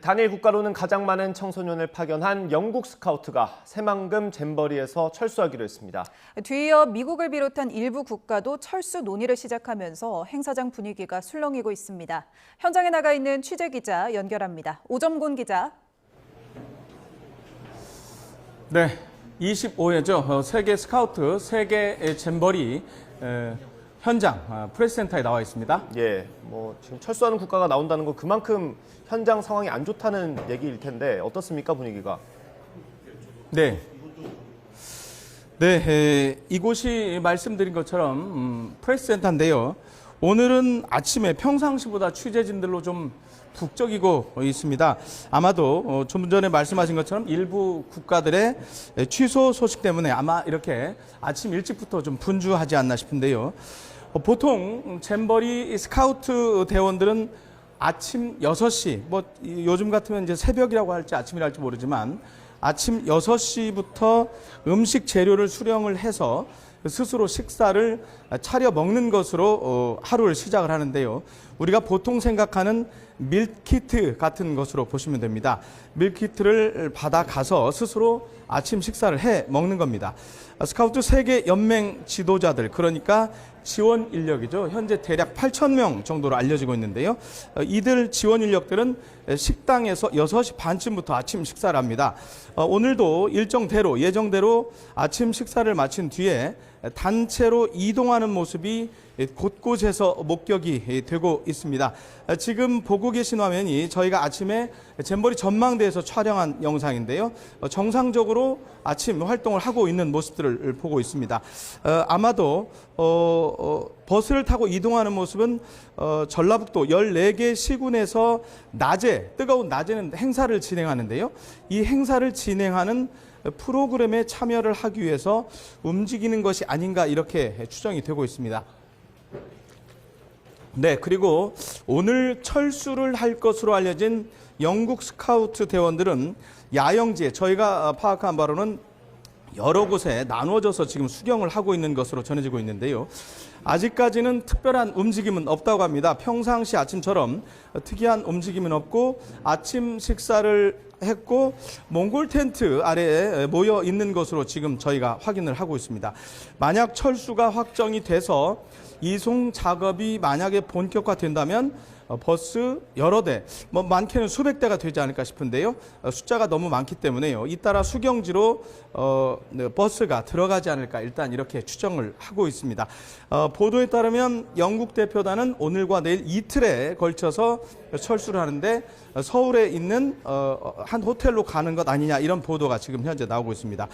단일 국가로는 가장 많은 청소년을 파견한 영국 스카우트가 새만금 잼버리에서 철수하기로 했습니다. 뒤이어 미국을 비롯한 일부 국가도 철수 논의를 시작하면서 행사장 분위기가 술렁이고 있습니다. 현장에 나가 있는 취재기자 연결합니다. 오점곤 기자. 네, 25회죠. 세계 스카우트, 세계 잼버리 현장 프레스센터에 나와 있습니다. 예, 지금 철수하는 국가가 나온다는 건 그만큼 현장 상황이 안 좋다는 얘기일 텐데 어떻습니까, 분위기가? 네, 이곳이 말씀드린 것처럼 프레스센터인데요. 오늘은 아침에 평상시보다 취재진들로 좀 북적이고 있습니다. 아마도 좀 전에 말씀하신 것처럼 일부 국가들의 취소 소식 때문에 아마 이렇게 아침 일찍부터 좀 분주하지 않나 싶은데요. 보통 잼버리 스카우트 대원들은 아침 6시, 요즘 같으면 이제 새벽이라고 할지 아침이라 할지 모르지만 아침 6시부터 음식 재료를 수령을 해서 스스로 식사를 차려 먹는 것으로 하루를 시작을 하는데요. 우리가 보통 생각하는 밀키트 같은 것으로 보시면 됩니다. 밀키트를 받아가서 스스로 아침 식사를 해 먹는 겁니다. 스카우트 세계 연맹 지도자들, 그러니까 지원 인력이죠. 현재 대략 8,000명 정도로 알려지고 있는데요. 이들 지원 인력들은 식당에서 6시 반쯤부터 아침 식사를 합니다. 오늘도 일정대로 예정대로 아침 식사를 마친 뒤에 단체로 이동하는 모습이 곳곳에서 목격이 되고 있습니다. 지금 보고 계신 화면이 저희가 아침에 잼버리 전망대에서 촬영한 영상인데요. 정상적으로 아침 활동을 하고 있는 모습들을 보고 있습니다. 아마도 버스를 타고 이동하는 모습은 전라북도 14개 시군에서 낮에, 뜨거운 낮에는 행사를 진행하는데요. 이 행사를 진행하는 프로그램에 참여를 하기 위해서 움직이는 것이 아닌가 이렇게 추정이 되고 있습니다. 네, 그리고 오늘 철수를 할 것으로 알려진 영국 스카우트 대원들은 야영지에, 저희가 파악한 바로는 여러 곳에 나눠져서 지금 수경을 하고 있는 것으로 전해지고 있는데요. 아직까지는 특별한 움직임은 없다고 합니다. 평상시 아침처럼 특이한 움직임은 없고 아침 식사를 했고 몽골 텐트 아래에 모여 있는 것으로 지금 저희가 확인을 하고 있습니다. 만약 철수가 확정이 돼서 이송 작업이 만약에 본격화된다면 버스 여러 대, 많게는 수백 대가 되지 않을까 싶은데요. 숫자가 너무 많기 때문에요. 잇따라 수경지로 버스가 들어가지 않을까 일단 이렇게 추정을 하고 있습니다. 보도에 따르면 영국 대표단은 오늘과 내일 이틀에 걸쳐서 철수를 하는데 서울에 있는 한 호텔로 가는 것 아니냐 이런 보도가 지금 현재 나오고 있습니다.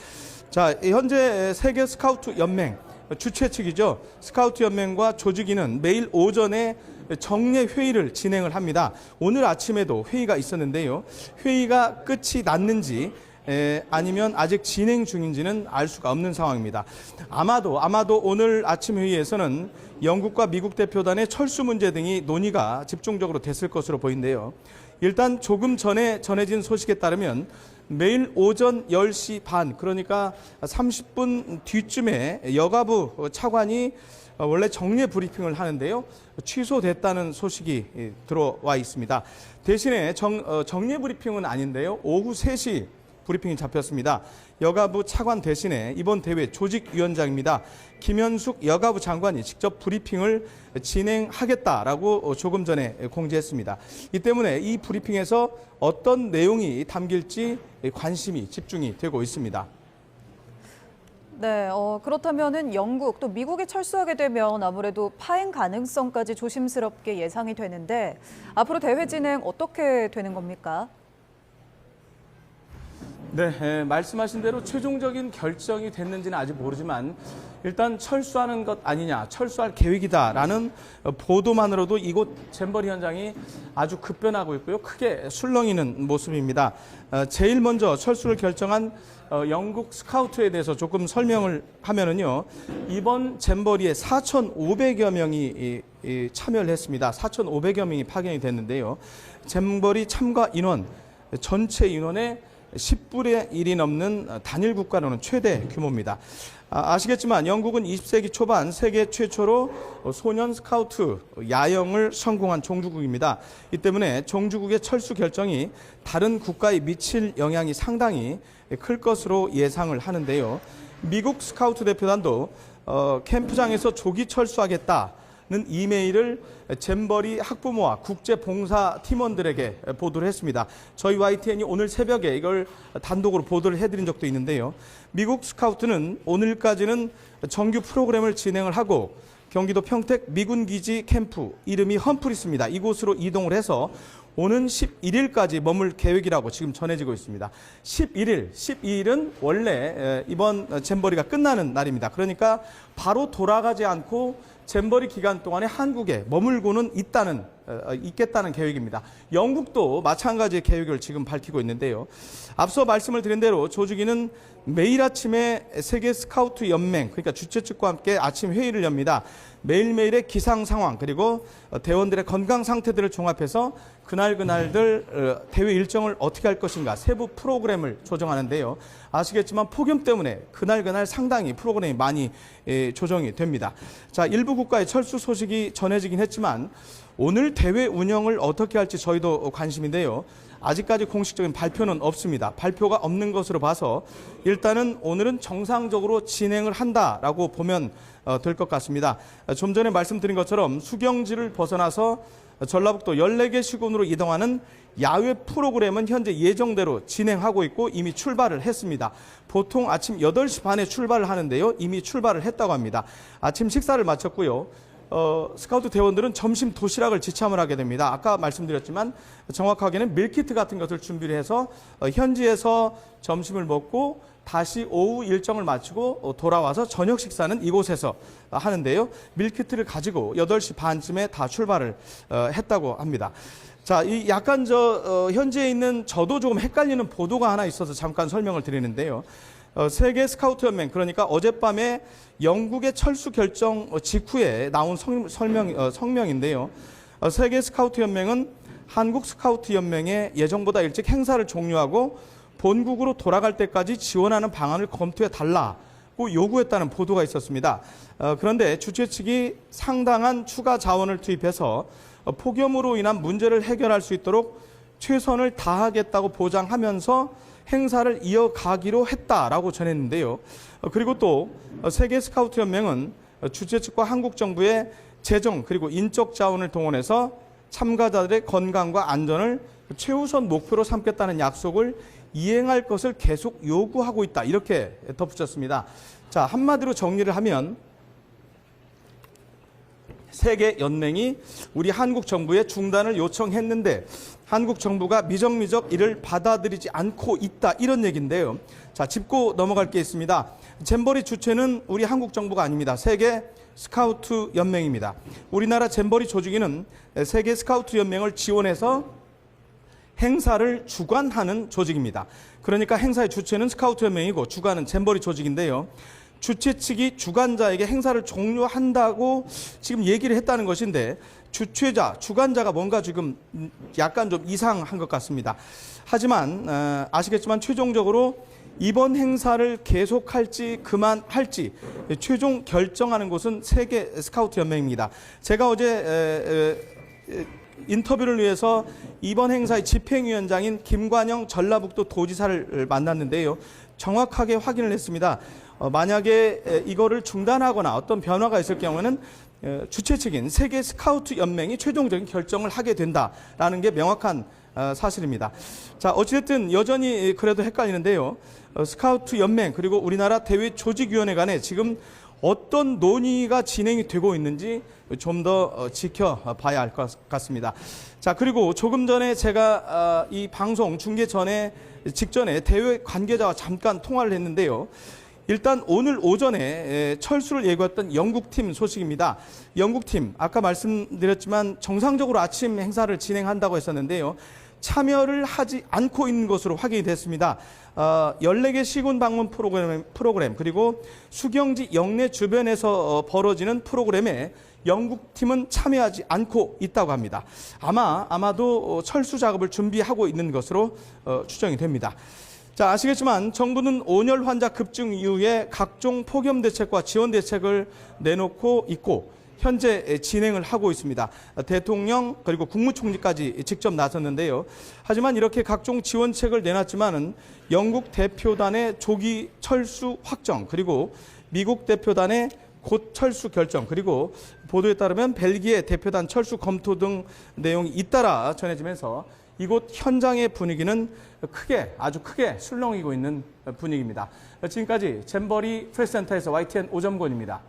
자, 현재 세계 스카우트 연맹 주최 측이죠. 스카우트 연맹과 조직위는 매일 오전에 정례 회의를 진행을 합니다. 오늘 아침에도 회의가 있었는데요. 회의가 끝이 났는지 아니면 아직 진행 중인지는 알 수가 없는 상황입니다. 아마도 오늘 아침 회의에서는 영국과 미국 대표단의 철수 문제 등이 논의가 집중적으로 됐을 것으로 보이는데요. 일단 조금 전에 전해진 소식에 따르면 매일 오전 10시 반, 그러니까 30분 뒤쯤에 여가부 차관이 원래 정례 브리핑을 하는데요. 취소됐다는 소식이 들어와 있습니다. 대신에 정례 브리핑은 아닌데요. 오후 3시 브리핑이 잡혔습니다. 여가부 차관 대신에 이번 대회 조직위원장입니다. 김현숙 여가부 장관이 직접 브리핑을 진행하겠다라고 조금 전에 공지했습니다. 이 때문에 이 브리핑에서 어떤 내용이 담길지 관심이 집중이 되고 있습니다. 네, 그렇다면은 영국 또 미국이 철수하게 되면 아무래도 파행 가능성까지 조심스럽게 예상이 되는데 앞으로 대회 진행 어떻게 되는 겁니까? 네, 말씀하신 대로 최종적인 결정이 됐는지는 아직 모르지만 일단 철수하는 것 아니냐, 철수할 계획이다라는 보도만으로도 이곳 잼버리 현장이 아주 급변하고 있고요. 크게 술렁이는 모습입니다. 제일 먼저 철수를 결정한 영국 스카우트에 대해서 조금 설명을 하면은요. 이번 잼버리에 4,500여 명이 참여를 했습니다. 4,500여 명이 파견이 됐는데요. 잼버리 참가 인원, 전체 인원의 10분의 1이 넘는 단일 국가로는 최대 규모입니다. 아시겠지만 영국은 20세기 초반 세계 최초로 소년 스카우트 야영을 성공한 종주국입니다. 이 때문에 종주국의 철수 결정이 다른 국가에 미칠 영향이 상당히 클 것으로 예상을 하는데요. 미국 스카우트 대표단도 캠프장에서 조기 철수하겠다는 이메일을 잼버리 학부모와 국제봉사 팀원들에게 보도를 했습니다. 저희 YTN이 오늘 새벽에 이걸 단독으로 보도를 해드린 적도 있는데요. 미국 스카우트는 오늘까지는 정규 프로그램을 진행을 하고 경기도 평택 미군기지 캠프, 이름이 험프리스입니다. 이곳으로 이동을 해서 오는 11일까지 머물 계획이라고 지금 전해지고 있습니다. 12일은 원래 이번 잼버리가 끝나는 날입니다. 그러니까 바로 돌아가지 않고 잼버리 기간 동안에 한국에 머물고는 있겠다는 계획입니다. 영국도 마찬가지의 계획을 지금 밝히고 있는데요. 앞서 말씀을 드린 대로 조직위는 매일 아침에 세계 스카우트 연맹, 그러니까 주최 측과 함께 아침 회의를 엽니다. 매일매일의 기상 상황 그리고 대원들의 건강 상태들을 종합해서 그날들 대회 일정을 어떻게 할 것인가 세부 프로그램을 조정하는데요. 아시겠지만 폭염 때문에 그날 상당히 프로그램이 많이 조정이 됩니다. 자, 일부 국가의 철수 소식이 전해지긴 했지만 오늘 대회 운영을 어떻게 할지 저희도 관심인데요. 아직까지 공식적인 발표는 없습니다. 발표가 없는 것으로 봐서 일단은 오늘은 정상적으로 진행을 한다라고 보면 될 것 같습니다. 좀 전에 말씀드린 것처럼 수경지를 벗어나서 전라북도 14개 시군으로 이동하는 야외 프로그램은 현재 예정대로 진행하고 있고 이미 출발을 했습니다. 보통 아침 8시 반에 출발을 하는데요. 이미 출발을 했다고 합니다. 아침 식사를 마쳤고요. 스카우트 대원들은 점심 도시락을 지참을 하게 됩니다. 아까 말씀드렸지만 정확하게는 밀키트 같은 것을 준비를 해서 현지에서 점심을 먹고 다시 오후 일정을 마치고 돌아와서 저녁 식사는 이곳에서 하는데요. 밀키트를 가지고 8시 반쯤에 다 출발을 했다고 합니다. 자, 이 약간 현지에 있는 저도 조금 헷갈리는 보도가 하나 있어서 잠깐 설명을 드리는데요. 세계 스카우트 연맹, 그러니까 어젯밤에 영국의 철수 결정 직후에 나온 성명인데요. 세계 스카우트 연맹은 한국 스카우트 연맹에 예정보다 일찍 행사를 종료하고 본국으로 돌아갈 때까지 지원하는 방안을 검토해 달라고 요구했다는 보도가 있었습니다. 그런데 주최 측이 상당한 추가 자원을 투입해서 폭염으로 인한 문제를 해결할 수 있도록 최선을 다하겠다고 보장하면서 행사를 이어가기로 했다라고 전했는데요. 그리고 또 세계 스카우트 연맹은 주최 측과 한국 정부의 재정 그리고 인적 자원을 동원해서 참가자들의 건강과 안전을 최우선 목표로 삼겠다는 약속을 이행할 것을 계속 요구하고 있다. 이렇게 덧붙였습니다. 자, 한마디로 정리를 하면 세계 연맹이 우리 한국 정부에 중단을 요청했는데 한국 정부가 미적미적 이를 받아들이지 않고 있다. 이런 얘기인데요. 자, 짚고 넘어갈 게 있습니다. 잼버리 주최는 우리 한국 정부가 아닙니다. 세계 스카우트 연맹입니다. 우리나라 잼버리 조직위는 세계 스카우트 연맹을 지원해서 행사를 주관하는 조직입니다. 그러니까 행사의 주체는 스카우트 연맹이고 주관은 잼버리 조직인데요. 주최 측이 주관자에게 행사를 종료한다고 지금 얘기를 했다는 것인데 주최자, 주관자가 뭔가 지금 약간 좀 이상한 것 같습니다. 하지만 아시겠지만 최종적으로 이번 행사를 계속할지 그만할지 최종 결정하는 곳은 세계 스카우트 연맹입니다. 제가 어제 인터뷰를 위해서 이번 행사의 집행위원장인 김관영 전라북도 도지사를 만났는데요. 정확하게 확인을 했습니다. 만약에 이거를 중단하거나 어떤 변화가 있을 경우에는 주최 측인 세계 스카우트 연맹이 최종적인 결정을 하게 된다라는 게 명확한 사실입니다. 자, 어찌됐든 여전히 그래도 헷갈리는데요. 스카우트 연맹 그리고 우리나라 대회 조직위원회 간에 지금 어떤 논의가 진행이 되고 있는지 좀 더 지켜봐야 할 것 같습니다. 자, 그리고 조금 전에 제가 이 방송 중계 직전에 대회 관계자와 잠깐 통화를 했는데요. 일단 오늘 오전에 철수를 예고했던 영국팀 소식입니다. 영국팀, 아까 말씀드렸지만 정상적으로 아침 행사를 진행한다고 했었는데요. 참여를 하지 않고 있는 것으로 확인이 됐습니다. 14개 시군 방문 프로그램 그리고 수경지 영내 주변에서 벌어지는 프로그램에 영국팀은 참여하지 않고 있다고 합니다. 아마도 철수 작업을 준비하고 있는 것으로 추정이 됩니다. 자, 아시겠지만 정부는 온열 환자 급증 이후에 각종 폭염 대책과 지원 대책을 내놓고 있고 현재 진행을 하고 있습니다. 대통령 그리고 국무총리까지 직접 나섰는데요. 하지만 이렇게 각종 지원책을 내놨지만은 영국 대표단의 조기 철수 확정, 그리고 미국 대표단의 곧 철수 결정, 그리고 보도에 따르면 벨기에 대표단 철수 검토 등 내용이 잇따라 전해지면서 이곳 현장의 분위기는 아주 크게 술렁이고 있는 분위기입니다. 지금까지 잼버리 프레스센터에서 YTN 오점권입니다.